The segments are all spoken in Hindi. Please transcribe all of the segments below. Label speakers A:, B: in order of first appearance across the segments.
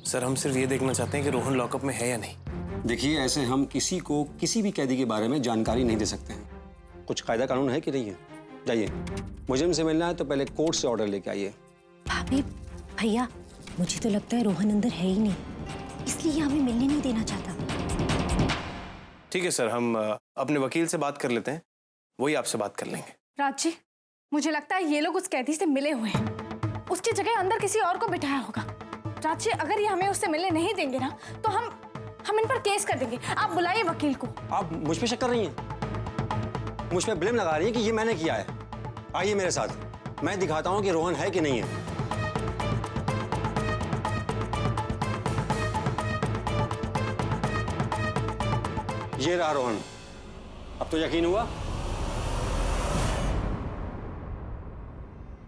A: सर हम सिर्फ ये देखना चाहते हैं कि रोहन लॉकअप में है या नहीं।
B: देखिए, ऐसे हम किसी को किसी भी कैदी के बारे में जानकारी नहीं दे सकते हैं। कुछ कायदा कानून है कि नहीं है? जाइए, मुझे उनसे मिलना है तो पहले कोर्ट से ऑर्डर लेके आइए।
C: भाभी, भैया, मुझे तो लगता है रोहन अंदर है ही नहीं, इसलिए ये हमें मिलने नहीं देना चाहता।
A: ठीक है सर, हम अपने वकील से बात कर लेते हैं, वही आपसे बात कर लेंगे।
D: राज जी, मुझे लगता है ये लोग उस कैदी से मिले हुए हैं। उसकी जगह अंदर किसी और को बिठाया होगा। राज जी, अगर ये हमें उससे मिलने नहीं देंगे ना, तो हम इन पर केस कर देंगे। आप बुलाइए वकील को।
B: आप मुझ पे शक कर रही हैं? मुझ पे ब्लेम लगा रही हैं कि ये मैंने किया है। आइए मेरे साथ, मैं दिखाता हूं कि रोहन है कि नहीं है। ये रहा रोहन। अब तो यकीन हुआ?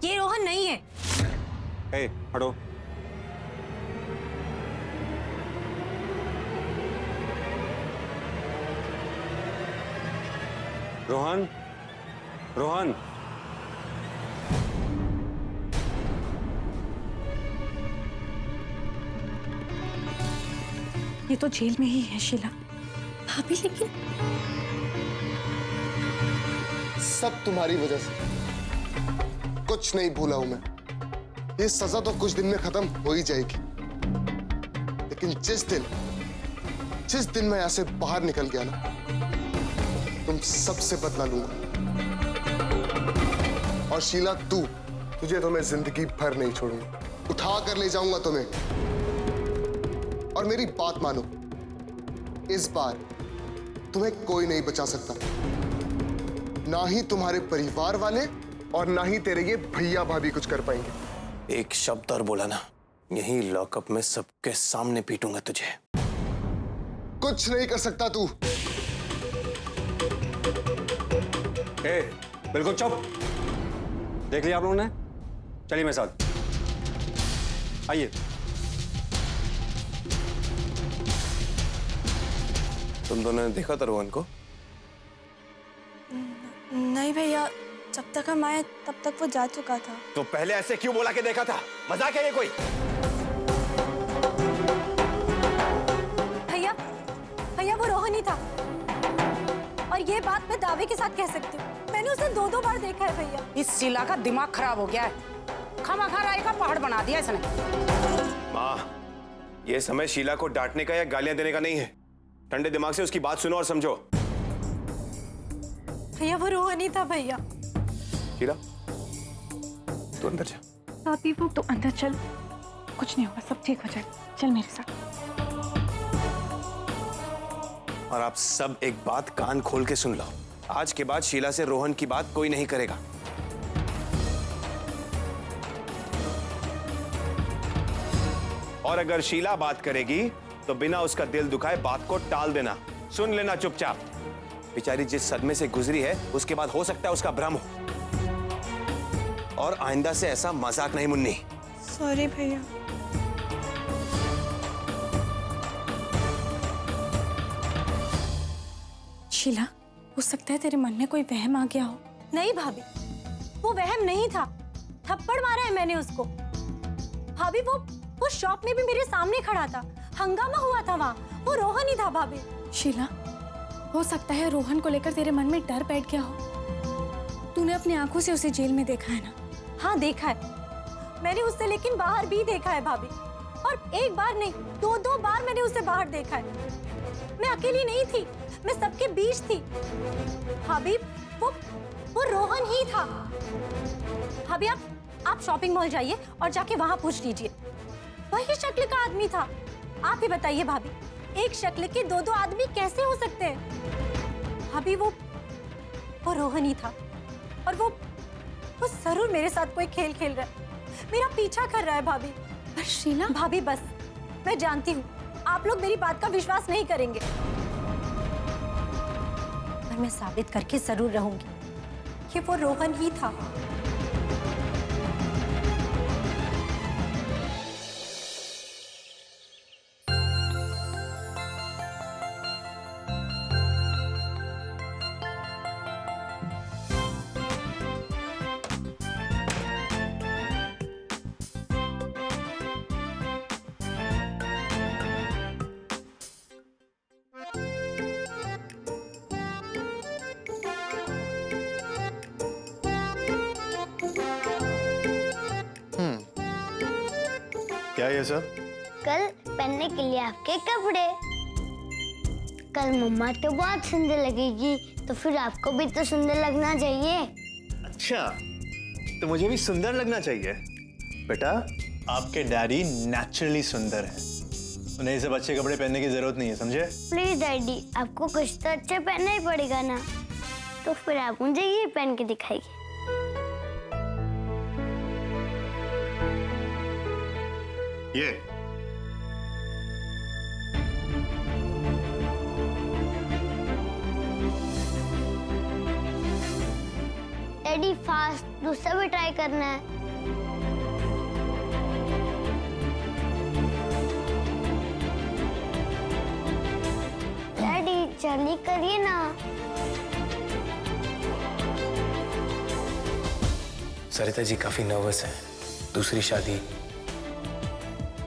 C: ये रोहन नहीं है।
B: ए, हटो। रोहन, रोहन।
D: ये तो जेल में ही है शीला।
C: भाभी, लेकिन
E: सब तुम्हारी वजह से। कुछ नहीं भूला हूं मैं। ये सजा तो कुछ दिन में खत्म हो ही जाएगी, लेकिन जिस दिन मैं यहां से बाहर निकल गया ना, तुम सबसे बदला लूंगा। और शीला, तुझे तो मैं जिंदगी भर नहीं छोड़ूंगा। उठा कर ले जाऊंगा तुम्हें। और मेरी बात मानो, इस बार तुम्हें कोई नहीं बचा सकता, ना ही तुम्हारे परिवार वाले और ना ही तेरे ये भैया भाभी कुछ कर पाएंगे।
A: एक शब्द और बोला ना, यहीं लॉकअप में सबके सामने पीटूंगा तुझे।
E: कुछ नहीं कर सकता तू।
B: ए, बिल्कुल चुप। देख लिया आप लोगों ने? चलिए मेरे साथ, आइए।
A: तुम दोनों ने देखा था रोहन को?
F: नहीं भैया, जब तक हम आए तब तक वो जा चुका था।
A: तो पहले ऐसे क्यों बोला के देखा था? मजाक है ये कोई?
C: भैया, वो रोहन ही था। और ये बात मैं दावे के साथ कह सकती हूँ। मैंने उसे 2 बार देखा है भैया।
G: इस शीला का दिमाग खराब हो गया है। खामखा राय का पहाड़ बना दिया इसने।
A: माँ, ये समय शीला को डांटने का या गालियां देने का नहीं है। ठंडे दिमाग से उसकी बात सुनो और समझो।
C: भैया, वो रोहन ही था भैया।
A: शीला, तू अंदर जा।
D: भाभी, वो तो अंदर चल, कुछ नहीं होगा, सब ठीक हो जाएगा। चल मेरे साथ।
A: और आप सब एक बात कान खोल के सुन लो, आज के बाद शीला से रोहन की बात कोई नहीं करेगा। और अगर शीला बात करेगी तो बिना उसका दिल दुखाए बात को टाल देना, सुन लेना चुपचाप। बेचारी जिस सदमे से गुजरी है, उसके बाद हो सकता है उसका भ्रम हो। और आइंदा से ऐसा मजाक नहीं मुन्नी।
F: सॉरी भैया।
D: शीला, हो सकता है तेरे मन में कोई वहम आ गया हो।
C: नहीं भाभी, वो वहम नहीं था। थप्पड़ मारा है मैंने उसको। भाभी, वो शॉप में भी मेरे सामने खड़ा था। हंगामा हुआ था वहाँ। वो रोहन ही था भाभी।
D: शीला, हो सकता है रोहन को लेकर तेरे मन में डर बैठ गया हो। तूने अपनी आंखों से उसे जेल में देखा है ना?
C: हाँ, देखा है मैंने उससे, लेकिन बाहर भी देखा है भाभी। और एक बार नहीं, 2 बार मैंने उसे बाहर देखा है। मैं अकेली नहीं थी, मैं सबके बीच थी। भाभी, वो रोहन ही था। भाभी, आप शॉपिंग मॉल जाइए और जाके वहां पूछ लीजिए। वही शक्ल का आदमी था। आप ही बताइए भाभी, एक शक्ल के 2 आदमी कैसे हो सकते हैं? भाभी, वो रोहन ही था। और वो जरूर मेरे साथ कोई खेल खेल रहा है, मेरा पीछा कर रहा है भाभी।
D: पर शीला,
C: भाभी बस, मैं जानती हूँ आप लोग मेरी बात का विश्वास नहीं करेंगे, पर मैं साबित करके जरूर रहूंगी कि वो रोहन ही था।
H: क्या ये सब?
I: कल पहनने के लिए आपके कपड़े। कल मम्मा तो बहुत सुंदर लगेगी, तो फिर आपको भी तो सुंदर लगना चाहिए।
H: अच्छा, तो मुझे भी सुंदर लगना चाहिए। बेटा, आपके डैडी नेचुरली सुंदर हैं। उन्हें ये सब अच्छे कपड़े पहनने की जरूरत नहीं है, समझे?
I: प्लीज डैडी, आपको कुछ तो अच्छा पहनना ही पड़ेगा ना, तो फिर आप मुझे ये पहन के दिखाइए।
H: ये
I: डैडी फास्ट, दूसरा भी ट्राई करना है। डैडी जल्दी करिए ना।
A: सरिता जी काफी नर्वस है, दूसरी शादी,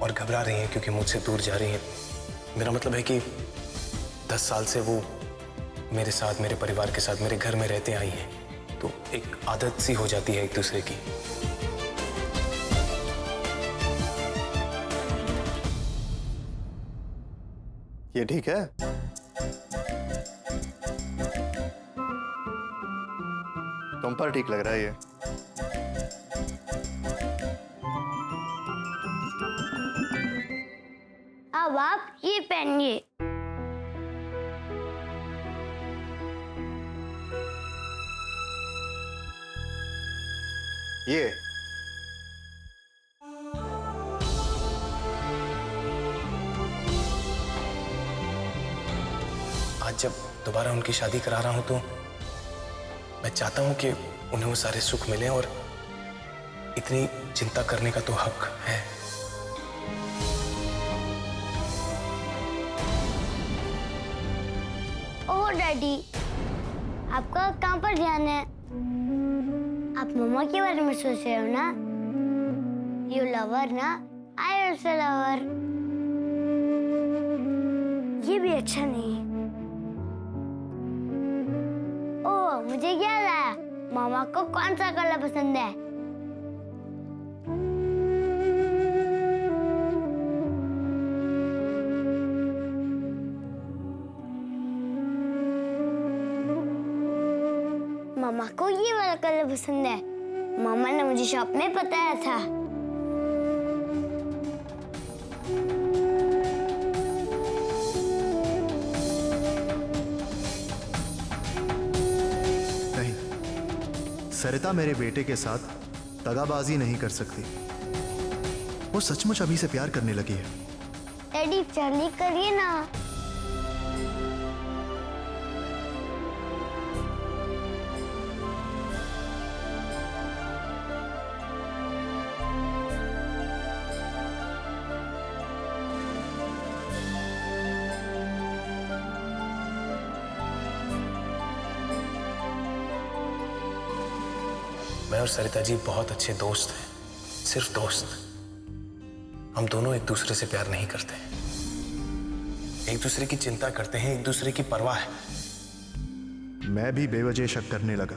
A: और घबरा रही हैं क्योंकि मुझसे दूर जा रही हैं। मेरा मतलब है कि 10 साल से वो मेरे साथ, मेरे परिवार के साथ, मेरे घर में रहते आई हैं, तो एक आदत सी हो जाती है एक दूसरे की।
H: ये ठीक है? तुम पर ठीक लग रहा है ये।
I: अब आप ये पहनिए।
H: ये
A: आज जब दोबारा उनकी शादी करा रहा हूं तो मैं चाहता हूं कि उन्हें वो सारे सुख मिले, और इतनी चिंता करने का तो हक है।
I: ओह डैडी, आपका कहाँ पर ध्यान है? आप मम्मा के बारे में सोच रहे हो ना? यू लवर ना, आई आल्सो लवर। ये भी अच्छा नहीं है। ओह, मुझे याद आया, मामा को कौन सा कलर पसंद है? मामा को ये वाला कलर पसंद है। मामा ने मुझे शॉप में बताया था।
H: नहीं, सरिता मेरे बेटे के साथ दगाबाजी नहीं कर सकती। वो सचमुच अभी से प्यार करने लगी है।
I: डैडी जल्दी करिए ना।
A: मैं और सरिता जी बहुत अच्छे दोस्त हैं, सिर्फ दोस्त। हम दोनों एक दूसरे से प्यार नहीं करते, एक दूसरे की चिंता करते हैं, एक दूसरे की परवाह है।
H: मैं भी बेवजह शक करने लगा।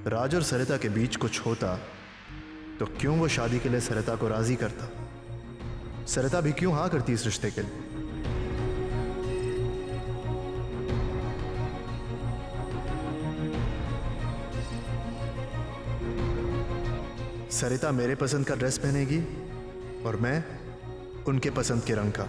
H: राज और सरिता के बीच कुछ होता तो क्यों वो शादी के लिए सरिता को राजी करता? सरिता भी क्यों हाँ करती इस रिश्ते के लिए? सरिता मेरे पसंद का ड्रेस पहनेगी और मैं उनके पसंद के रंग का।